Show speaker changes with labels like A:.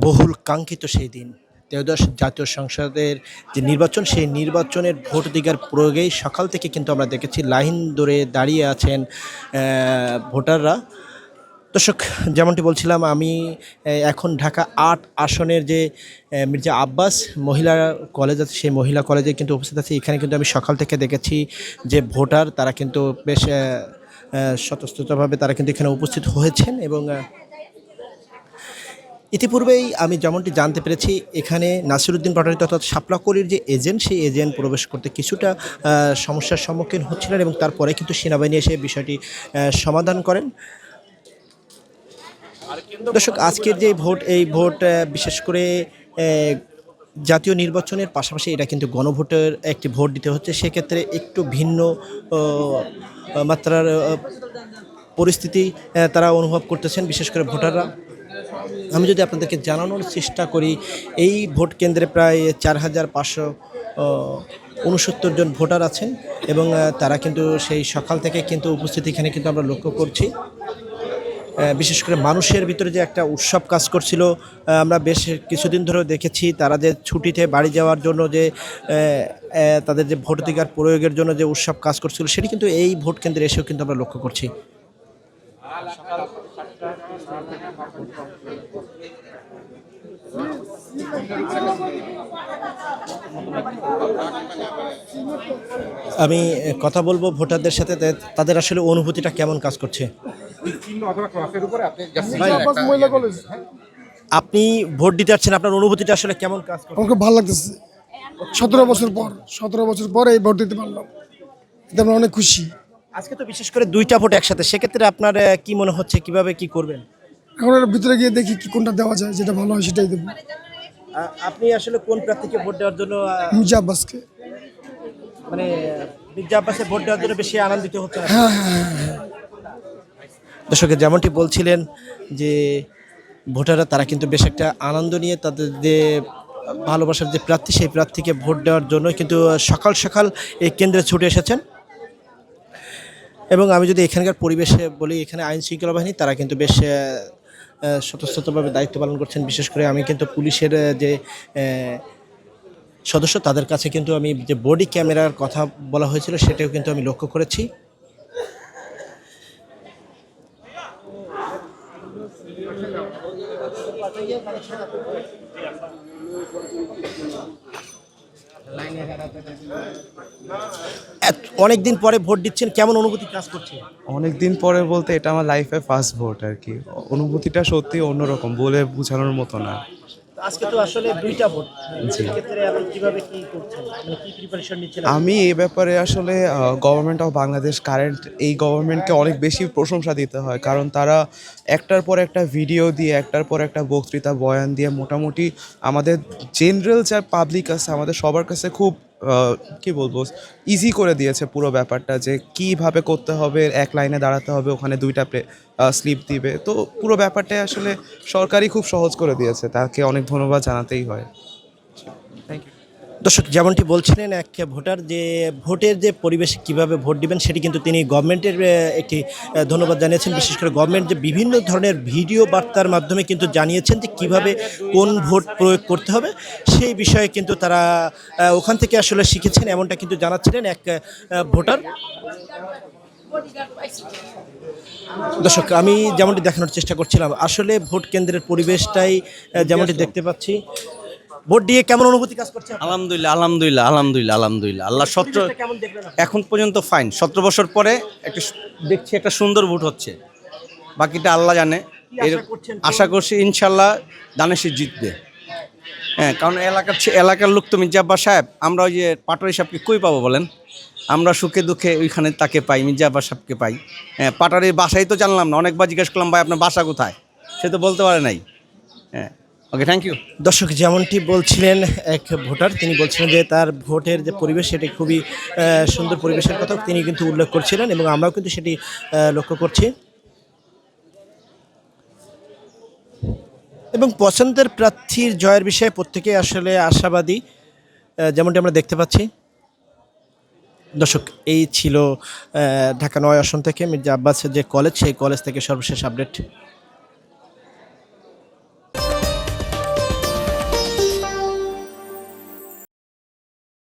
A: বহুল কাঙ্ক্ষিত সেই দিন ত্রয়োদশ জাতীয় সংসদের যে নির্বাচন, সেই নির্বাচনের ভোটাধিকার প্রয়োগেই সকাল থেকে কিন্তু আমরা দেখেছি লাইন ধরে দাঁড়িয়ে আছেন ভোটাররা। দর্শক, যেমনটি বলছিলাম আমি এখন ঢাকা ৮ আসনের যে মির্জা আব্বাস মহিলা কলেজ আছে, সেই মহিলা কলেজে কিন্তু উপস্থিত আছি। এখানে কিন্তু আমি সকাল থেকে দেখেছি যে ভোটার তারা কিন্তু বেশ স্বতঃস্ফূর্তভাবে তারা কিন্তু এখানে উপস্থিত হয়েছেন এবং ইতিপূর্বেই আমি যেমনটি জানতে পেরেছি এখানে নাসিরউদ্দিন পাটোয়ারি অর্থাৎ শাপলা কলির যে এজেন্ট, সেই এজেন্ট প্রবেশ করতে কিছুটা সমস্যার সম্মুখীন হচ্ছিলেন এবং তারপরে কিন্তু সেনাবাহিনী এসে বিষয়টি সমাধান করেন। দর্শক, আজকের যে ভোট, এই ভোট বিশেষ করে জাতীয় নির্বাচনের পাশাপাশি এটা কিন্তু গণভোটের একটি ভোট দিতে হচ্ছে। সেক্ষেত্রে একটু ভিন্ন মাত্রার পরিস্থিতি তারা অনুভব করতেছেন, বিশেষ করে ভোটাররা। আমি যদি আপনাদেরকে জানানোর চেষ্টা করি, এই ভোট কেন্দ্রে প্রায় ৪,৫৬৯ জন ভোটার আছেন এবং তারা কিন্তু সেই সকাল থেকে কিন্তু উপস্থিতি এখানে কিন্তু আমরা লক্ষ্য করছি। বিশেষ করে মানুষের ভিতরে যে একটা উৎসব কাজ করছিল, আমরা বেশ কিছুদিন ধরেও দেখেছি তারা যে ছুটিতে বাড়ি যাওয়ার জন্য যে তাদের যে ভোটাধিকার প্রয়োগের জন্য যে উৎসব কাজ করছিল, সেটি কিন্তু এই ভোট কেন্দ্রে এসেও কিন্তু আমরা লক্ষ্য করছি। আমি কথা বলবো ভোটারদের সাথে, তাদের আসলে অনুভূতিটা কেমন কাজ করছে। আপনি ভোট দিতে যাচ্ছেন, আপনার অনুভূতিটা আসলে কেমন কাজ করছে?
B: আমাকে ভালো লাগতেছে। 17 বছর পর এই ভোট দিতে পারলাম, এতে আমরা অনেক খুশি।
A: আজকে তো বিশেষ করে দুইটা ভোট একসাথে, সেক্ষেত্রে আপনার কি মনে হচ্ছে, কিভাবে কি করবেন?
B: এখন এর ভিতরে গিয়ে দেখি কি কোনটা দেওয়া যায়, যেটা ভালো হয় সেটাই দেবো।
A: আপনি আসলে কোন প্রার্থীকে ভোট দেওয়ার জন্য?
B: মির্জা আব্বাসকে।
A: মানে মির্জা আব্বাসে ভোট দেওয়ার জন্য বেশি আনন্দিত হচ্ছে?
B: হ্যাঁ হ্যাঁ হ্যাঁ।
A: দর্শক, যেমনটি বলছিলেন যে ভোটাররা তারা কিন্তু বেশ একটা আনন্দ নিয়ে তাদের যে ভালোবাসার যে প্রার্থী, সেই প্রার্থীকে ভোট দেওয়ার জন্য কিন্তু সকাল সকাল এই কেন্দ্রে ছুটে এসেছেন। এবং আমি যদি এখানকার পরিবেশে বলি, এখানে আইন শৃঙ্খলা বাহিনী তারা কিন্তু বেশ স্বতঃস্ফূর্তভাবে দায়িত্ব পালন করছেন। বিশেষ করে আমি কিন্তু পুলিশের যে সদস্য, তাদের কাছে কিন্তু আমি যে বডি ক্যামেরার কথা বলা হয়েছিল সেটাও কিন্তু আমি লক্ষ্য করেছি। অনেকদিন পরে ভোট দিচ্ছেন, কেমন অনুভূতি কাজ করছে?
C: অনেকদিন পরে বলতে এটা আমার লাইফে ফার্স্ট ভোট আর কি। অনুভূতিটা সত্যি অন্যরকম, বলে বোঝানোর মতো না।
A: আজকে তো আসলে দুইটা ভোট, সেক্ষেত্রে আপনি কিভাবে কি করছেন, মানে কি প্রিপারেশন নিচ্ছেন?
C: আমি এই ব্যাপারে আসলে গভর্নমেন্ট অফ বাংলাদেশ, কারেন্ট এই গভর্নমেন্টকে অনেক বেশি প্রশংসা দিতে হয়, কারণ তারা একটার পর একটা ভিডিও দিয়ে, একটার পর একটা বক্তৃতা বয়ান দিয়ে মোটামুটি আমাদের জেনারেল যা পাবলিক আছে আমাদের সবার কাছে খুব কি বলবো, ইজি করে দিয়েছে পুরো ব্যাপারটা, যে কীভাবে করতে হবে, এক লাইনে দাঁড়াতে হবে, ওখানে দুইটা স্লিপ দিবে। তো পুরো ব্যাপারটাই আসলে সরকারই খুব সহজ করে দিয়েছে, তাকে অনেক ধন্যবাদ জানাতেই হয়। Thank you.
A: দর্শক, যেমনটি বলছিলেন এক ভোটার যে ভোটের যে পরিবেশ কিভাবে ভোট দিবেন সেটি কিন্তু তিনি গভর্নমেন্টের একটি ধন্যবাদ জানিয়েছেন। বিশেষ করে গভর্নমেন্ট যে বিভিন্ন ধরনের ভিডিও বার্তার মাধ্যমে কিন্তু জানিয়েছেন যে কিভাবে কোন ভোট প্রয়োগ করতে হবে, সেই বিষয়ে কিন্তু তারা ওখান থেকে আসলে শিখেছেন, এমনটা কিন্তু জানাচ্ছিলেন এক ভোটার। দর্শক, আমি যেমনটি দেখানোর চেষ্টা করছিলাম, আসলে ভোট কেন্দ্রের পরিবেশটাই যেমনটি দেখতে পাচ্ছি। ভোট দিয়ে কেমন অনুভূতি কাজ করছে?
D: আলহামদুলিল্লাহ আলহামদুলিল্লাহ আলহামদুলিল্লাহ আলহামদুলিল্লাহ আল্লাহ 17 এখন পর্যন্ত ফাইন। 17 বছর পরে একটা দেখছি একটা সুন্দর ভোট হচ্ছে, বাকিটা আল্লাহ জানে। আশা করছি ইনশাল্লাহ দানেশী জিতবে। হ্যাঁ, কারণ এলাকার লোক তো মির্জা আব্বাস সাহেব, আমরা ওই যে পাটোয়ারি সাহেবকে কই পাবো বলেন? আমরা সুখে দুঃখে ওইখানে তাকে পাই, মির্জা আব্বাস সাহেবকে পাই। হ্যাঁ, পাটোয়ারির বাসাই তো জানলাম না, অনেকবার জিজ্ঞেস করলাম ভাই আপনার বাসা কোথায়, সে তো বলতে পারে নাই। হ্যাঁ, ওকে, থ্যাংক ইউ।
A: দর্শক, যেমনটি বলছিলেন এক ভোটার, তিনি বলছিলেন যে তার ভোটের যে পরিবেশ সেটি খুবই সুন্দর পরিবেশের কথা তিনি কিন্তু উল্লেখ করছিলেন এবং আমরাও কিন্তু সেটি লক্ষ্য করছি। এবং পছন্দের প্রার্থীর জয়ের বিষয়ে প্রত্যেকেই আসলে আশাবাদী, যেমনটি আমরা দেখতে পাচ্ছি। দর্শক, এই ছিল ঢাকা ৯ আসন থেকে মির্জা আব্বাসের যে কলেজ, সেই কলেজ থেকে সর্বশেষ আপডেট।